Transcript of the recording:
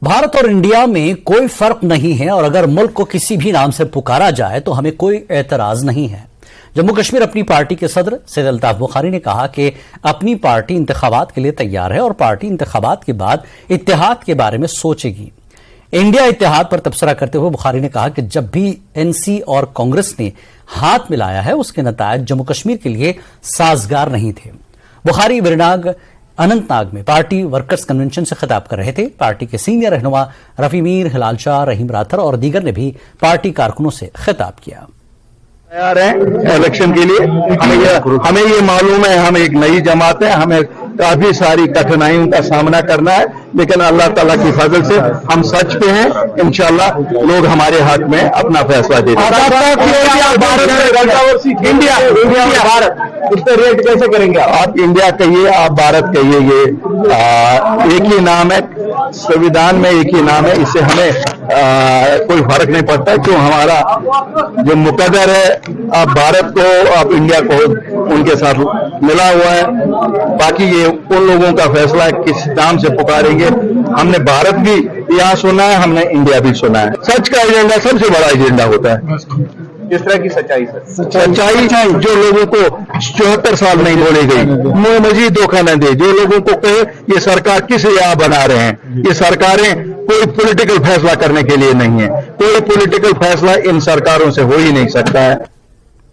भारत और इंडिया में कोई फर्क नहीं है और अगर मुल्क को किसी भी नाम से पुकारा जाए तो हमें कोई एतराज नहीं है। जम्मू कश्मीर अपनी पार्टी के सदर सैयद अल्ताफ बुखारी ने कहा कि अपनी पार्टी इंतखाबात के लिए तैयार है और पार्टी इंतखाबात के बाद इत्तेहाद के बारे में सोचेगी। इंडिया इत्तेहाद पर तबसरा करते हुए बुखारी ने कहा कि जब भी एनसी और कांग्रेस ने हाथ मिलाया है उसके नतायज जम्मू कश्मीर के लिए साजगार नहीं थे। बुखारी विरनाग अनंतनाग में पार्टी वर्कर्स कन्वेंशन से खिताब कर रहे थे। पार्टी के सीनियर रहनुमा रफी मीर, हिलाल शाह, रहीम राथर और दीगर ने भी पार्टी कारकुनों से खिताब किया। तैयार हैं इलेक्शन के लिए। हमें ये मालूम है हम एक नई जमात है, हमें काफी सारी कठिनाइयों का सामना करना है, लेकिन अल्लाह ताला की फजल से हम सच पे हैं। इंशाल्लाह लोग हमारे हक में अपना फैसला देंगे। इंडिया भारत इस पर रेट कैसे करेंगे? आप इंडिया कहिए, आप भारत कहिए, ये एक ही नाम है, संविधान में एक ही नाम है, इससे हमें कोई फर्क नहीं पड़ता। क्यों हमारा जो मुकद्दर है आप भारत को आप इंडिया को उनके साथ मिला हुआ है। बाकी ये उन लोगों का फैसला है किस नाम से पुकारेंगे। हमने भारत भी यहाँ सुना है, हमने इंडिया भी सुना है। सच का एजेंडा सबसे बड़ा एजेंडा होता है। किस तरह की सच्चाई सर? सच्चाई जो लोगों को 74 साल नहीं बोली गई, मजीद धोखा न दे। जो लोगों को कहे ये सरकार किस यहाँ बना रहे हैं, ये सरकारें कोई पॉलिटिकल फैसला करने के लिए नहीं है। कोई पॉलिटिकल फैसला इन सरकारों से हो ही नहीं सकता है।